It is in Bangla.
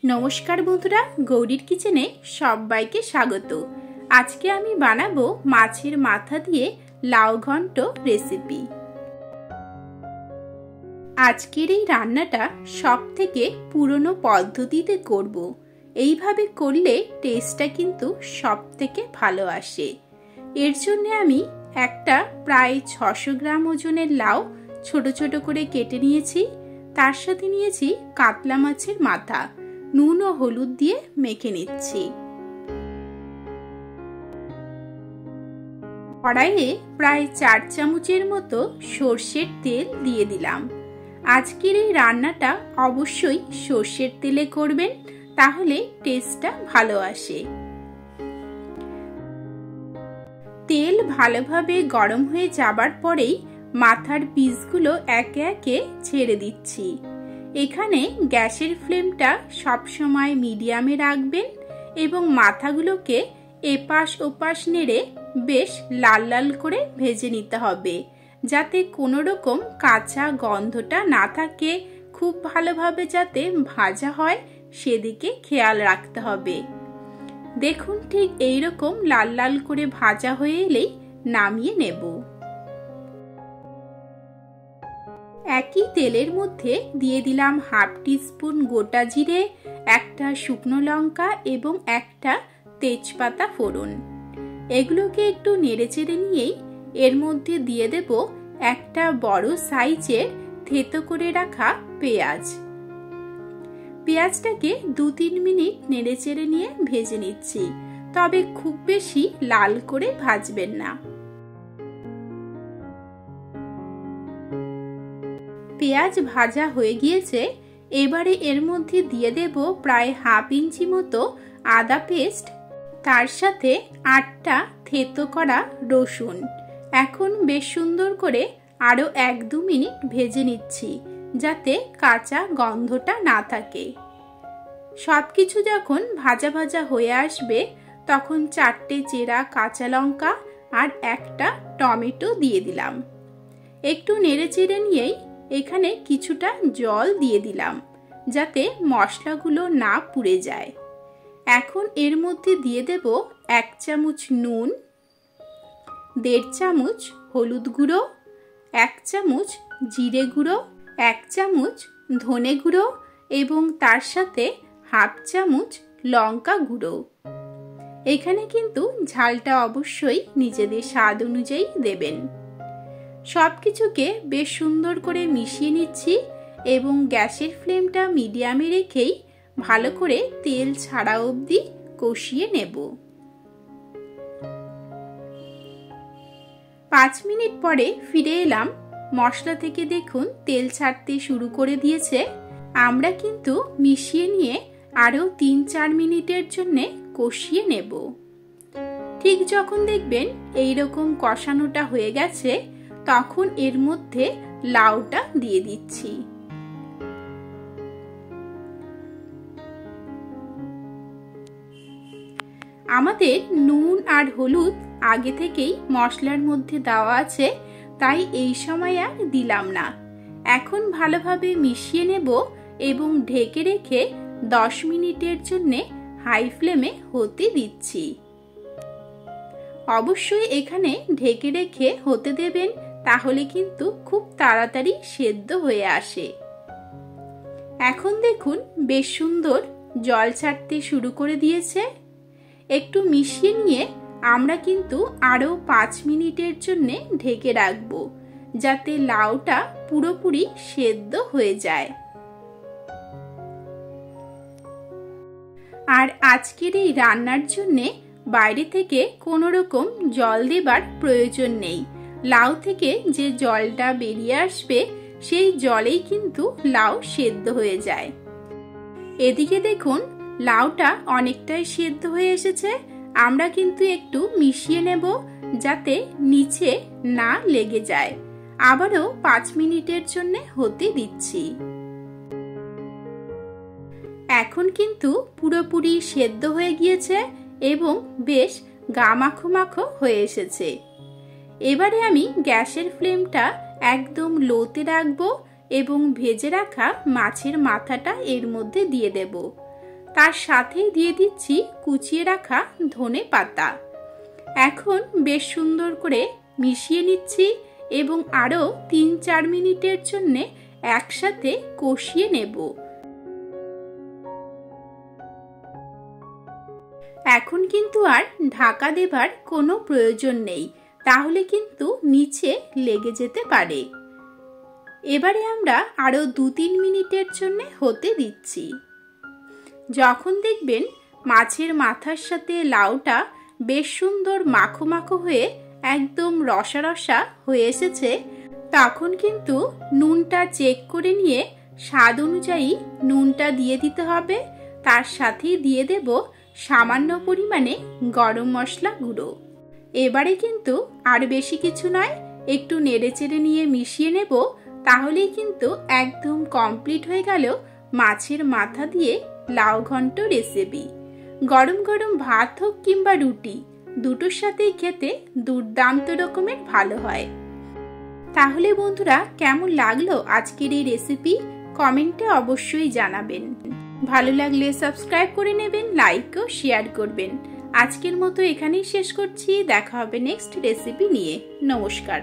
নমস্কার বন্ধুরা, গৌরীর কিচেনে সবাইকে স্বাগত। আজকে আমি বানাবো মাছের মাথা দিয়ে লাউ ঘন্ট রেসিপি। আজকের এই রান্নাটা সবথেকে পুরনো পদ্ধতিতে করব। এইভাবে করলে টেস্টটা কিন্তু সবথেকে ভালো আসে। এর জন্য আমি একটা প্রায় 600 গ্রাম ওজনের লাউ ছোট ছোট করে কেটে নিয়েছি। তার সাথে নিয়েছি কাতলা মাছের মাথা, নুন ও হলুদ দিয়ে মেখে নিচ্ছি। কড়াইয়ে প্রায় 4 চামচের মতো সর্ষের তেল দিয়ে দিলাম। আজকের এই রান্নাটা অবশ্যই সর্ষের তেলে করবেন, তাহলে টেস্টটা ভালো আসে। তেল ভালোভাবে গরম হয়ে যাবার পরেই মাথার পিসগুলো একে একে ছেড়ে দিচ্ছি। এখানে গ্যাসের ফ্লেমটা সবসময় মিডিয়ামে রাখবেন এবং মাথাগুলোকে এপাশ ওপাশ নেড়ে বেশ লাল লাল করে ভেজে নিতে হবে, যাতে কোনো রকম কাঁচা গন্ধটা না থাকে। খুব ভালোভাবে যাতে ভাজা হয় সেদিকে খেয়াল রাখতে হবে। দেখুন, ঠিক এইরকম লাল লাল করে ভাজা হয়ে এলেই নামিয়ে নেব। একই তেলের মধ্যে দিয়ে দিলাম হাফ টিস্পুন গোটা জিরে, একটা শুকনো লঙ্কা এবং একটা তেজপাতা ফোড়ন। এগুলোকে একটু নেড়েচেড়ে নিয়েই এর মধ্যে দিয়ে দেব একটা বড় সাইজের থেতো করে রাখা পেঁয়াজ। পেঁয়াজটাকে 2-3 মিনিট নেড়েচেড়ে নিয়ে ভেজে নিচ্ছি, তবে খুব বেশি লাল করে ভাজবেন না। পেঁয়াজ ভাজা হয়ে গিয়েছে। এবারে এর মধ্যে দিয়ে দেব প্রায় হাফ ইঞ্চি মতো আদা পেস্ট, তার সাথে 8টা থেতো করা রসুন। এখন বেশ সুন্দর করে আরো 1-2 মিনিট ভেজে নিচ্ছি, যাতে কাঁচা গন্ধটা না থাকে। সবকিছু যখন ভাজা ভাজা হয়ে আসবে তখন 4টে চেরা কাঁচা লঙ্কা আর একটা টমেটো দিয়ে দিলাম। একটু নেড়েচেড়ে নিয়েই এখানে কিছুটা জল দিয়ে দিলাম, যাতে মশলাগুলো না পুড়ে যায়। এখন এর মধ্যে দিয়ে দেব 1 চামচ নুন, 1.5 চামচ হলুদ গুঁড়ো, 1 চামচ জিরে গুঁড়ো, 1 চামচ ধনে গুঁড়ো এবং তার সাথে হাফ চামচ লঙ্কা গুঁড়ো। এখানে কিন্তু ঝালটা অবশ্যই নিজেদের স্বাদ অনুযায়ী দেবেন। সবকিছুকে বেশ সুন্দর করে মিশিয়ে নিচ্ছি এবং গ্যাসের ফ্লেমটা মিডিয়ামে রেখেই ভালো করে তেল ছাড়া অবধি কষিয়ে নেব। 5 মিনিট পরে ফিরে এলাম। মশলা থেকে দেখুন তেল ছাড়তে শুরু করে দিয়েছে। আমরা কিন্তু মিশিয়ে নিয়ে আরো 3-4 মিনিটের জন্য কষিয়ে নেব। ঠিক যখন দেখবেন এইরকম কষানোটা হয়ে গেছে, তখন এর মধ্যে লাউটা দিয়ে দিচ্ছি। আমাদের নুন আর হলুদ আগে থেকেই মশলার মধ্যে দেওয়া আছে, তাই এই সময় আর দিলাম না। এখন ভালোভাবে মিশিয়ে নেব এবং ঢেকে রেখে 10 মিনিটের জন্য হাই ফ্লেমে হতে দিচ্ছি। অবশ্যই এখানে ঢেকে রেখে হতে দেবেন, তাহলে কিন্তু খুব তাড়াতাড়ি সেদ্ধ হয়ে আসে। এখন দেখুন বেশ সুন্দর জল ছাড়তে শুরু করে দিয়েছে। একটু মিশিয়ে নিয়ে আমরা কিন্তু আরো 5 মিনিটের জন্য ঢেকে রাখবো, যাতে লাউটা পুরোপুরি সেদ্ধ হয়ে যায়। আর আজকের এই রান্নার জন্য বাইরে থেকে কোনো রকম জল দেবার প্রয়োজন নেই। লাউ থেকে যে জলটা বেরিয়ে আসবে সেই জলেই কিন্তু লাউ সেদ্ধ হয়ে যায়। এদিকে দেখুন লাউটা অনেকটাই সেদ্ধ হয়ে এসেছে। আমরা কিন্তু একটু মিশিয়ে নেব, যাতে নিচে না লেগে যায়। আবারও 5 মিনিটের জন্য হতে দিচ্ছি। এখন কিন্তু পুরোপুরি সেদ্ধ হয়ে গিয়েছে এবং বেশ গা মাখো মাখো হয়ে এসেছে। এবারে আমি গ্যাসের ফ্লেমটা একদম লোতে রাখবো এবং ভেজে রাখা মাছের মাথাটা এর মধ্যে দিয়ে দেব। তার সাথেই দিয়ে দিচ্ছি কুচিয়ে রাখা ধনে পাতা। এখন বেশ সুন্দর করে মিশিয়ে নিচ্ছি এবং আরও 3-4 মিনিটের জন্য একসাথে কষিয়ে নেব। এখন কিন্তু আর ঢাকা দেবার কোনো প্রয়োজন নেই, তাহলে কিন্তু নিচে লেগে যেতে পারে। এবারে আমরা আরও 2-3 মিনিটের জন্য হতে দিচ্ছি। যখন দেখবেন মাছের মাথার সাথে লাউটা বেশ সুন্দর মাখো মাখো হয়ে একদম রসা রসা হয়ে এসেছে, তখন কিন্তু নুনটা চেক করে নিয়ে স্বাদ অনুযায়ী নুনটা দিয়ে দিতে হবে। তার সাথেই দিয়ে দেব সামান্য পরিমাণে গরম মশলা গুঁড়ো। এবারে কিন্তু আর বেশি কিছু নয়, একটু নেড়েচেড়ে নিয়ে মিশিয়ে নেব, তাহলেই কিন্তু একদম কমপ্লিট হয়ে গেল মাছের মাথা দিয়ে লাউ ঘন্ট রেসিপি। গরম গরম ভাত হোক কিংবা রুটি, দুটোর সাথেই খেতে দুর্দান্ত রকমের ভালো হয়। তাহলে বন্ধুরা, কেমন লাগলো আজকের এই রেসিপি কমেন্টে অবশ্যই জানাবেন। ভালো লাগলে সাবস্ক্রাইব করে নেবেন, লাইক ও শেয়ার করবেন। আজকের মতো এখানেই শেষ করছি, দেখা হবে নেক্সট রেসিপি নিয়ে। নমস্কার।